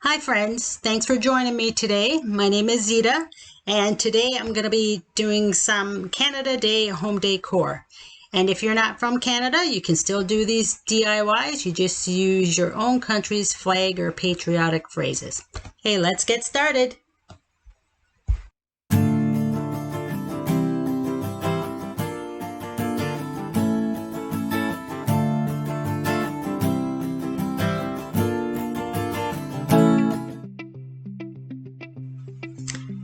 Hi friends, thanks for joining me today. My name is Zita, and today I'm going to be doing some Canada Day Home Decor. And if you're not from Canada, you can still do these DIYs. You just use your own country's flag or patriotic phrases. Hey, let's get started.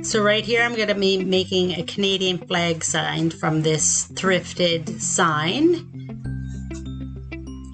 So right here, I'm going to be making a Canadian flag sign from this thrifted sign.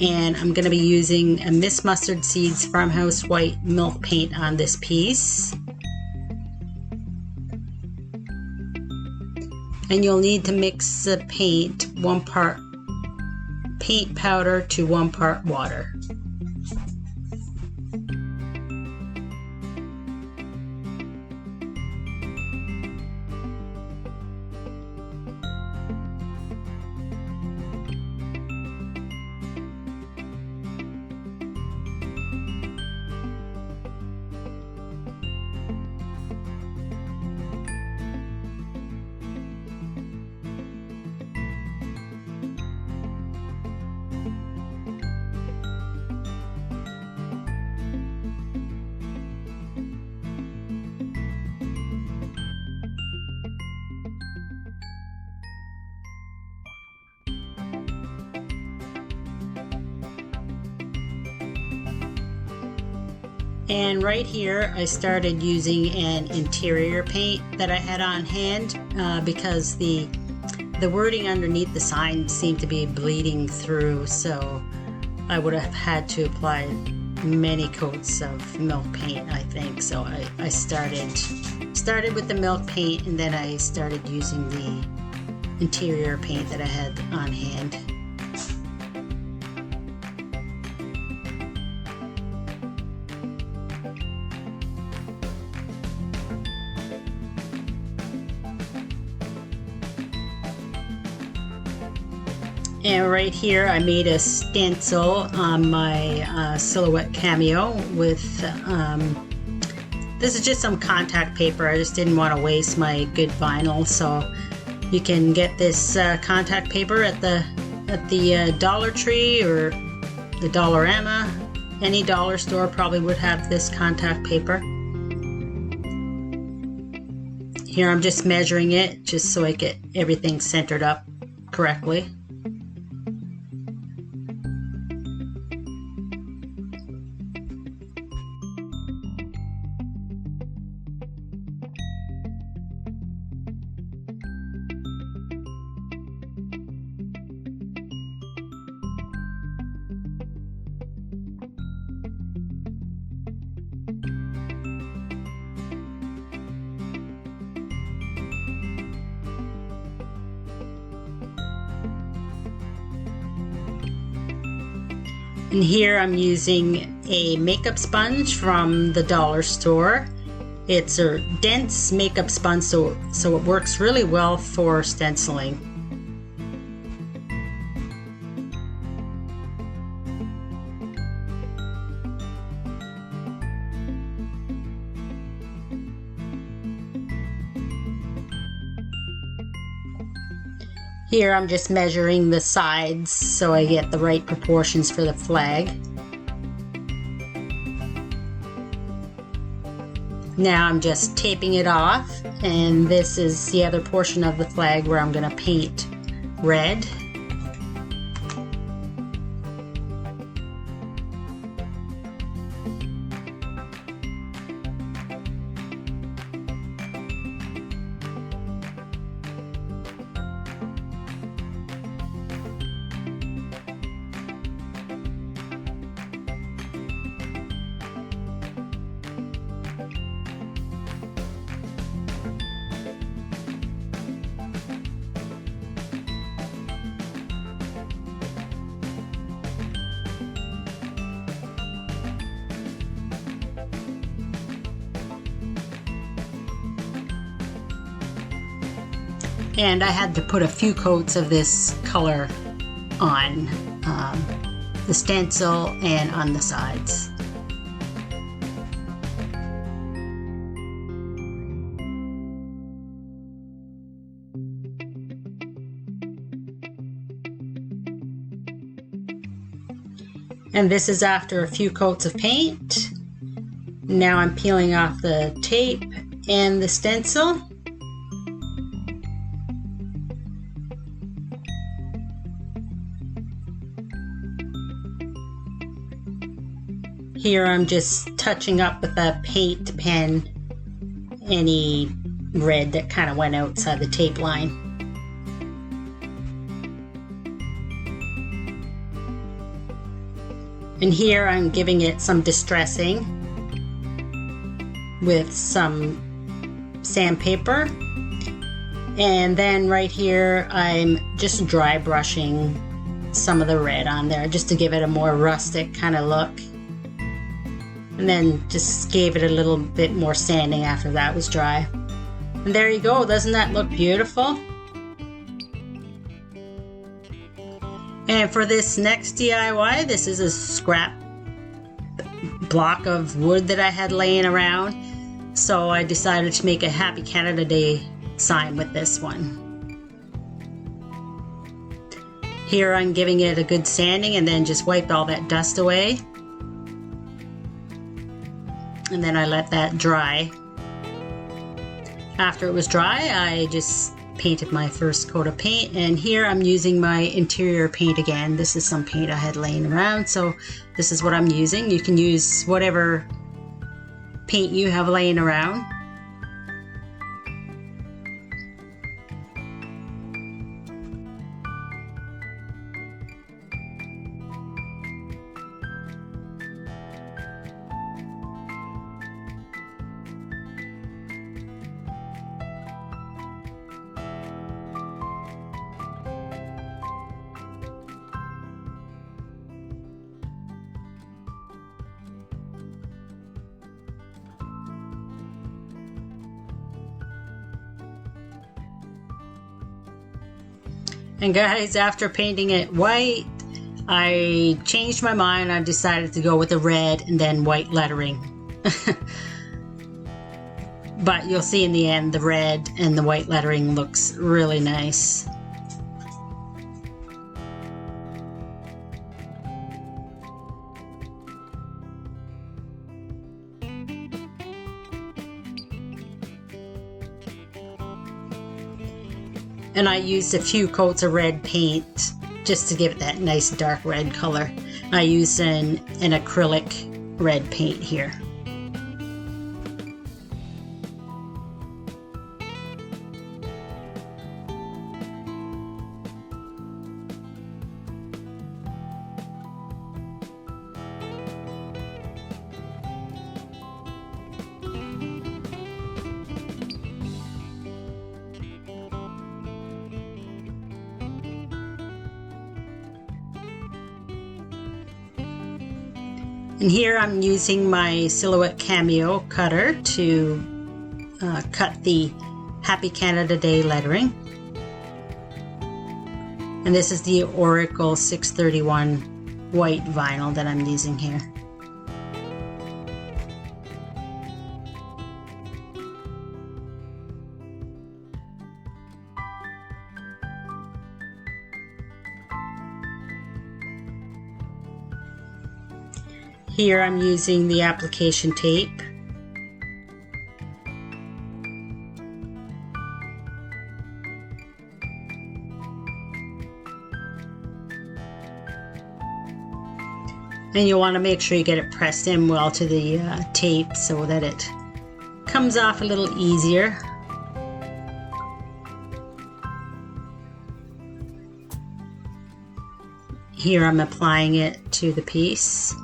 And I'm going to be using a Miss Mustard Seeds Farmhouse White milk paint on this piece. And you'll need to mix the paint, 1 part paint powder to 1 part water. And right here, I started using an interior paint that I had on hand because the wording underneath the sign seemed to be bleeding through, so I would have had to apply many coats of milk paint, I think. So I started with the milk paint, and then I started using the interior paint that I had on hand. And right here, I made a stencil on my Silhouette Cameo with, this is just some contact paper. I just didn't want to waste my good vinyl. So you can get this contact paper at the Dollar Tree or the Dollarama. Any dollar store probably would have this contact paper. Here I'm just measuring it just so I get everything centered up correctly. And here I'm using a makeup sponge from the dollar store. It's a dense makeup sponge, so it works really well for stenciling. Here I'm just measuring the sides so I get the right proportions for the flag. Now I'm just taping it off, and this is the other portion of the flag where I'm going to paint red. And I had to put a few coats of this color on the stencil and on the sides. And this is after a few coats of paint. Now I'm peeling off the tape and the stencil. Here I'm just touching up with a paint pen any red that kind of went outside the tape line. And here I'm giving it some distressing with some sandpaper. And then right here I'm just dry brushing some of the red on there just to give it a more rustic kind of look. And then just gave it a little bit more sanding after that was dry. And there you go. Doesn't that look beautiful? And for this next DIY, this is a scrap block of wood that I had laying around. So I decided to make a Happy Canada Day sign with this one. Here I'm giving it a good sanding and then just wiped all that dust away. And then I let that dry. After it was dry, I just painted my first coat of paint, and here I'm using my interior paint again. This is some paint I had laying around, so this is what I'm using. You can use whatever paint you have laying around. And guys, after painting it white, I changed my mind. I decided to go with the red and then white lettering. But you'll see in the end, the red and the white lettering looks really nice. And I used a few coats of red paint just to give it that nice dark red color. I used an acrylic red paint here. And here I'm using my Silhouette Cameo cutter to cut the Happy Canada Day lettering. And this is the Oracle 631 white vinyl that I'm using here. Here I'm using the application tape. And you want to make sure you get it pressed in well to the tape so that it comes off a little easier. Here I'm applying it to the piece.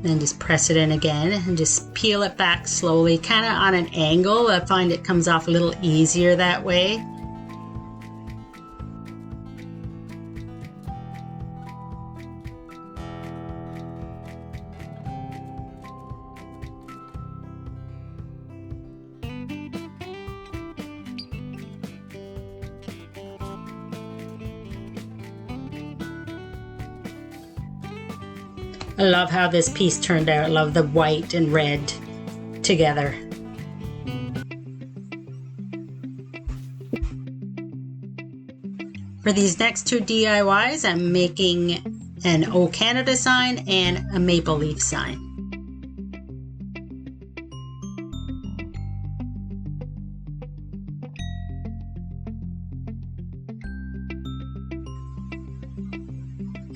Then just press it in again and just peel it back slowly, kind of on an angle. I find it comes off a little easier that way. I love how this piece turned out. I love the white and red together. For these next two DIYs, I'm making an O Canada sign and a maple leaf sign.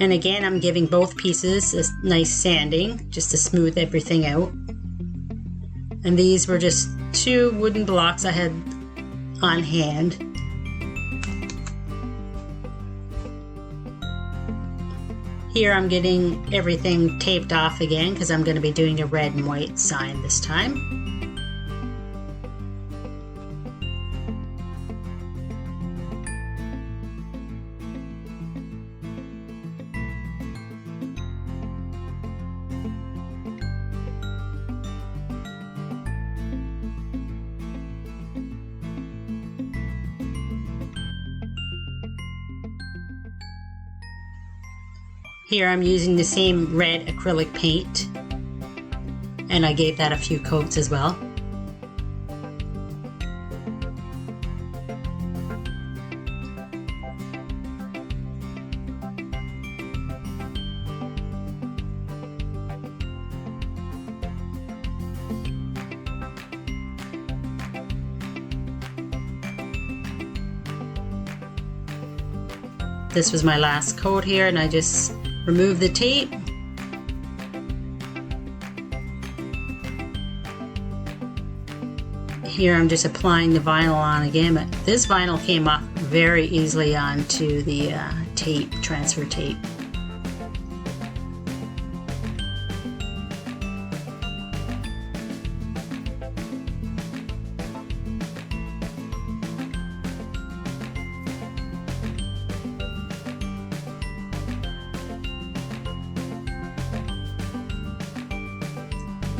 And again, I'm giving both pieces a nice sanding just to smooth everything out. And these were just 2 wooden blocks I had on hand. Here I'm getting everything taped off again because I'm going to be doing a red and white sign this time. Here I'm using the same red acrylic paint, and I gave that a few coats as well. This was my last coat here, and I just remove the tape. Here I'm just applying the vinyl on again, but this vinyl came off very easily onto the tape, transfer tape.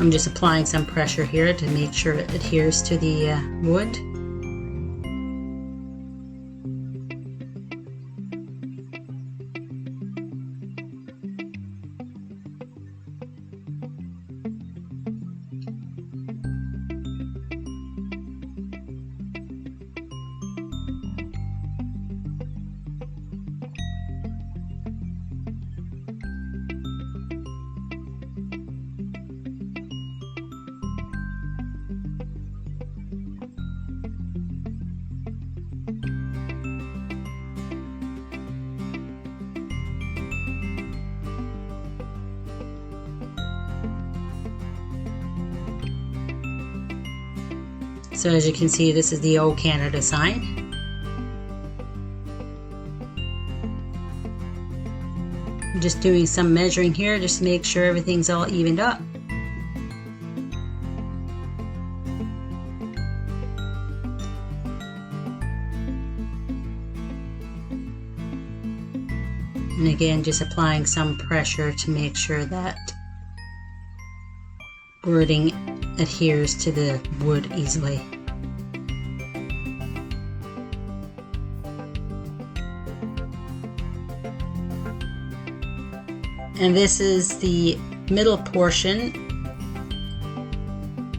I'm just applying some pressure here to make sure it adheres to the wood. So as you can see, this is the O Canada sign. I'm just doing some measuring here just to make sure everything's all evened up. And again, just applying some pressure to make sure that wording adheres to the wood easily. And this is the middle portion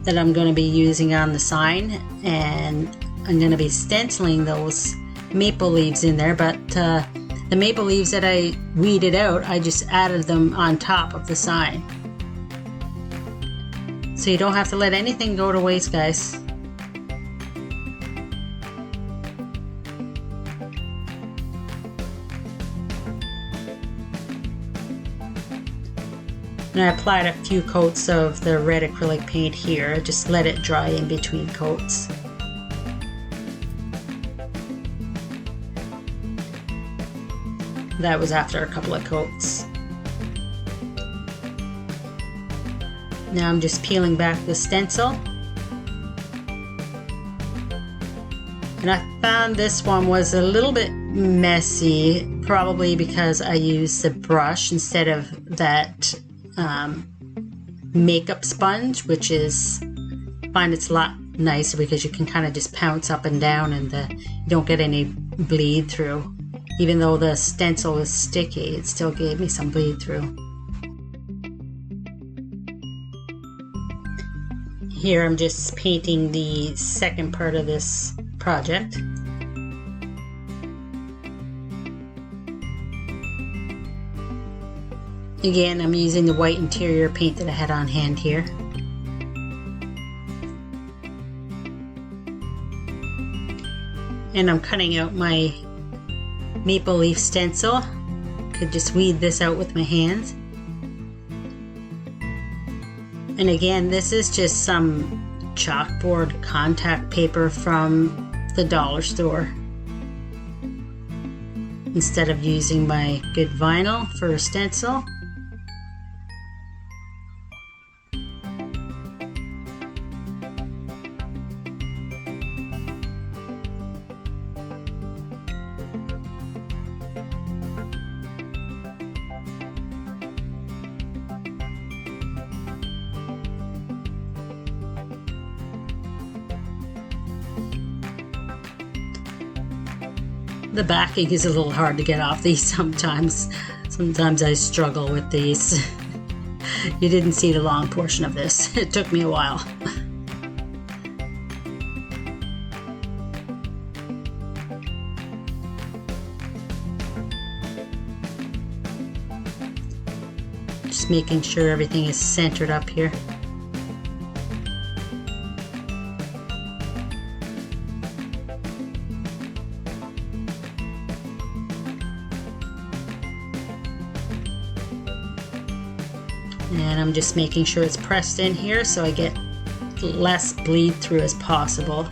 that I'm going to be using on the sign, and I'm going to be stenciling those maple leaves in there, but the maple leaves that I weeded out, I just added them on top of the sign. So you don't have to let anything go to waste, guys. And I applied a few coats of the red acrylic paint here. Just let it dry in between coats. That was after a couple of coats. Now I'm just peeling back the stencil. And I found this one was a little bit messy, probably because I used the brush instead of that makeup sponge, which is, I find it's a lot nicer because you can kind of just pounce up and down and you don't get any bleed through. Even though the stencil is sticky, it still gave me some bleed through. Here I'm just painting the second part of this project. Again, I'm using the white interior paint that I had on hand here. And I'm cutting out my maple leaf stencil. Could just weed this out with my hands. And again, this is just some chalkboard contact paper from the dollar store. Instead of using my good vinyl for a stencil. The backing is a little hard to get off these sometimes. Sometimes I struggle with these. You didn't see the long portion of this. It took me a while. Just making sure everything is centered up here. And I'm just making sure it's pressed in here so I get less bleed through as possible.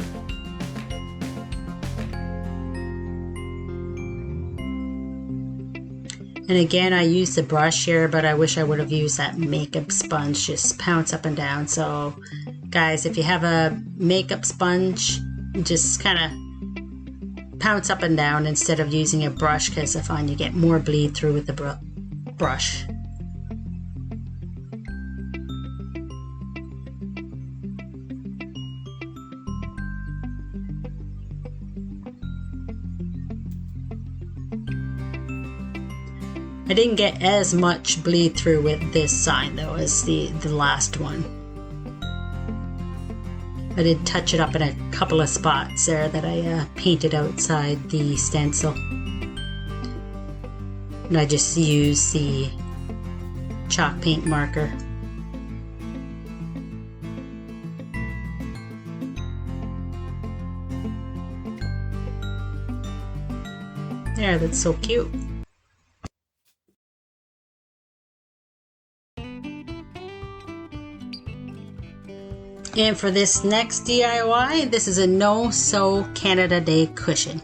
And again, I use the brush here, but I wish I would have used that makeup sponge. Just pounce up and down. So guys, if you have a makeup sponge, just kind of pounce up and down instead of using a brush, because I find you get more bleed through with the brush. I didn't get as much bleed through with this sign though as the last one. I did touch it up in a couple of spots there that I painted outside the stencil. And I just used the chalk paint marker. There, that's so cute. And for this next DIY, this is a no-sew Canada Day cushion.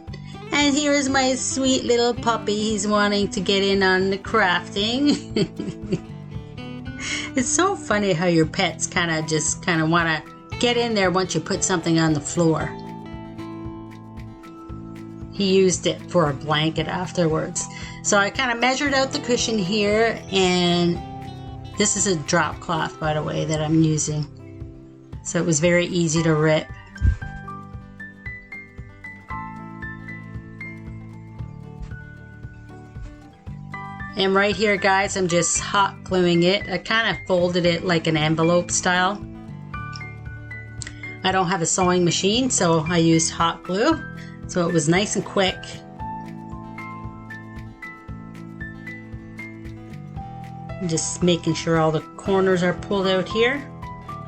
And here is my sweet little puppy. He's wanting to get in on the crafting. It's so funny how your pets kind of want to get in there once you put something on the floor. He used it for a blanket afterwards. So I kind of measured out the cushion here, and this is a drop cloth, by the way, that I'm using. So it was very easy to rip. And right here, guys, I'm just hot gluing it. I kind of folded it like an envelope style. I don't have a sewing machine, so I used hot glue. So it was nice and quick. Just making sure all the corners are pulled out here.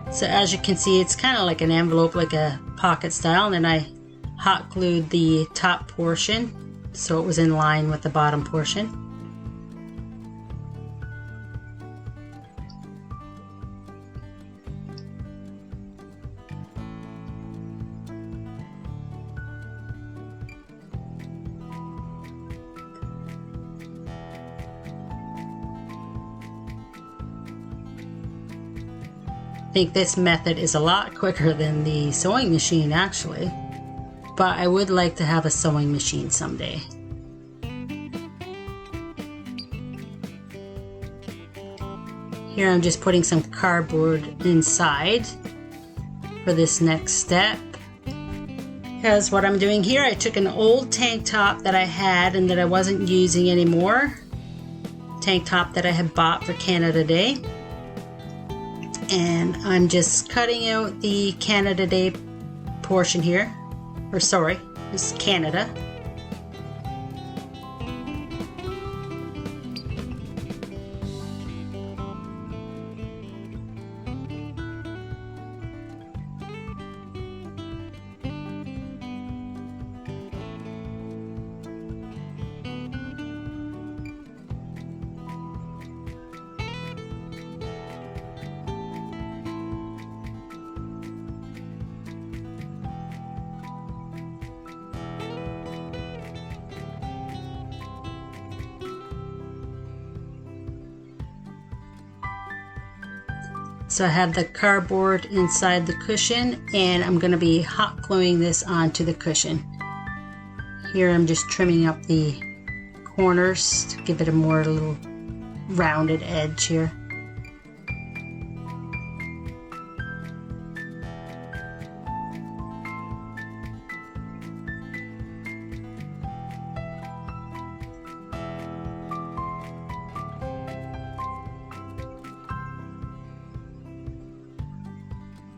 So as you can see, it's kind of like an envelope, like a pocket style, and then I hot glued the top portion so it was in line with the bottom portion. I think this method is a lot quicker than the sewing machine actually, but I would like to have a sewing machine someday. Here I'm just putting some cardboard inside for this next step. Because what I'm doing here, I took an old tank top that I had and that I wasn't using anymore. Tank top that I had bought for Canada Day. And I'm just cutting out the Canada Day portion here. Or sorry, this is Canada. So I have the cardboard inside the cushion, and I'm going to be hot gluing this onto the cushion. Here I'm just trimming up the corners to give it a more little rounded edge here.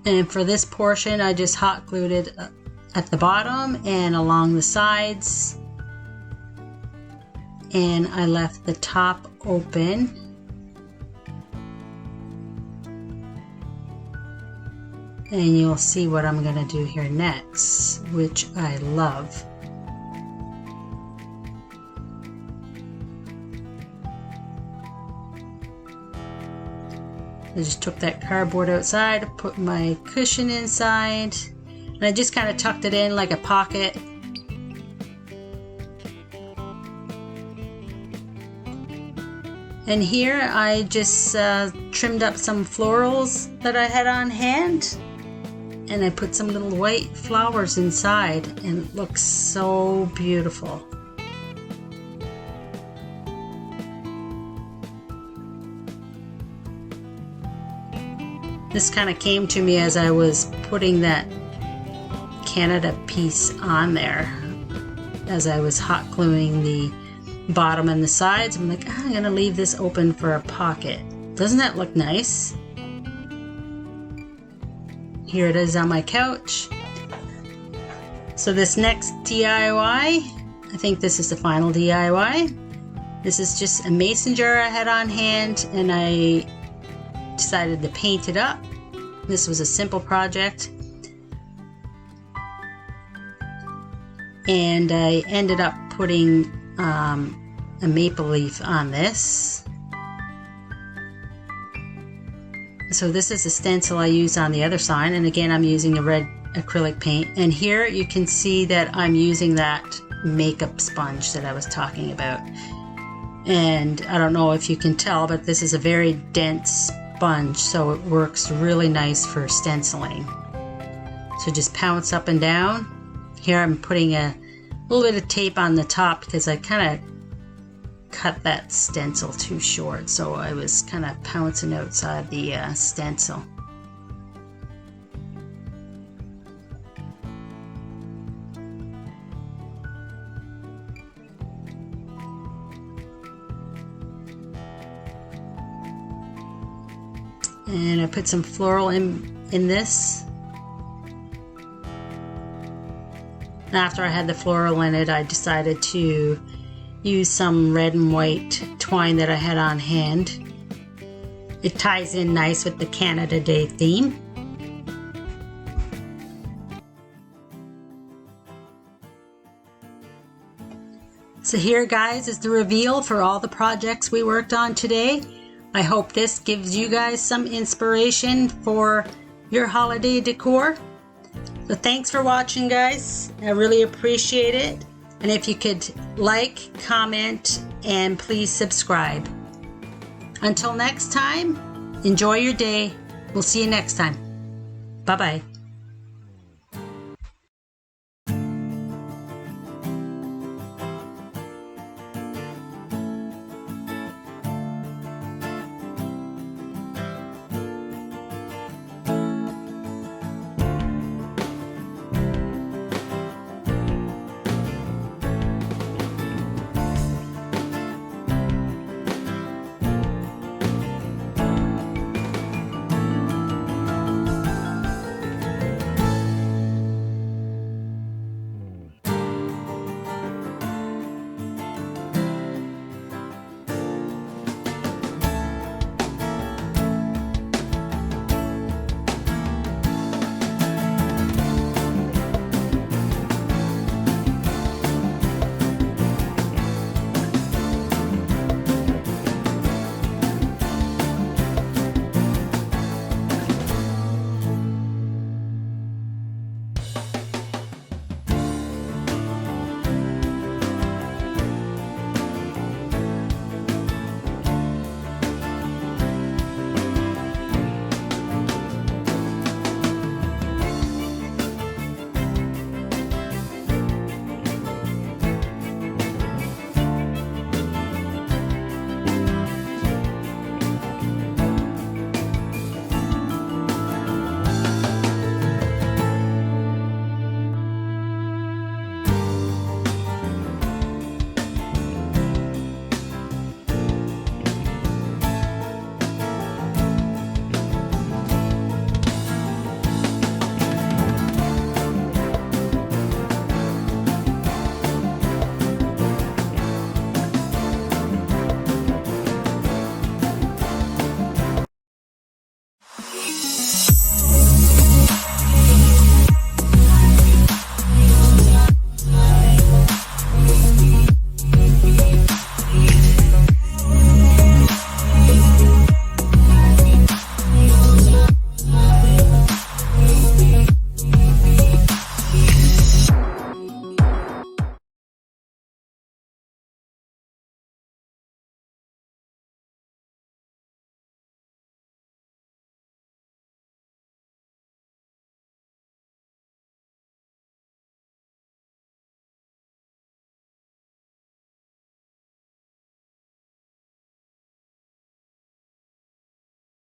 And for this portion, I just hot glued it at the bottom and along the sides. And I left the top open. And you'll see what I'm going to do here next, which I love. I just took that cardboard outside, put my cushion inside, and I just kind of tucked it in like a pocket. And here I just trimmed up some florals that I had on hand, and I put some little white flowers inside, and it looks so beautiful. This kind of came to me as I was putting that Canada piece on there. As I was hot gluing the bottom and the sides, I'm like, I'm gonna leave this open for a pocket. Doesn't that look nice? Here it is on my couch. So this next DIY, I think this is the final DIY. This is just a mason jar I had on hand, and I decided to paint it up. This was a simple project, and I ended up putting a maple leaf on this. So this is the stencil I used on the other side, and again I'm using a red acrylic paint. And here you can see that I'm using that makeup sponge that I was talking about. And I don't know if you can tell, but this is a very dense sponge, so it works really nice for stenciling. So just pounce up and down. Here I'm putting a little bit of tape on the top because I kind of cut that stencil too short, so I was kind of pouncing outside the stencil. And I put some floral in this. After I had the floral in it, I decided to use some red and white twine that I had on hand. It ties in nice with the Canada Day theme. So here, guys, is the reveal for all the projects we worked on today. I hope this gives you guys some inspiration for your holiday decor. So thanks for watching, guys. I really appreciate it. And if you could like, comment, and please subscribe. Until next time, enjoy your day. We'll see you next time. Bye-bye.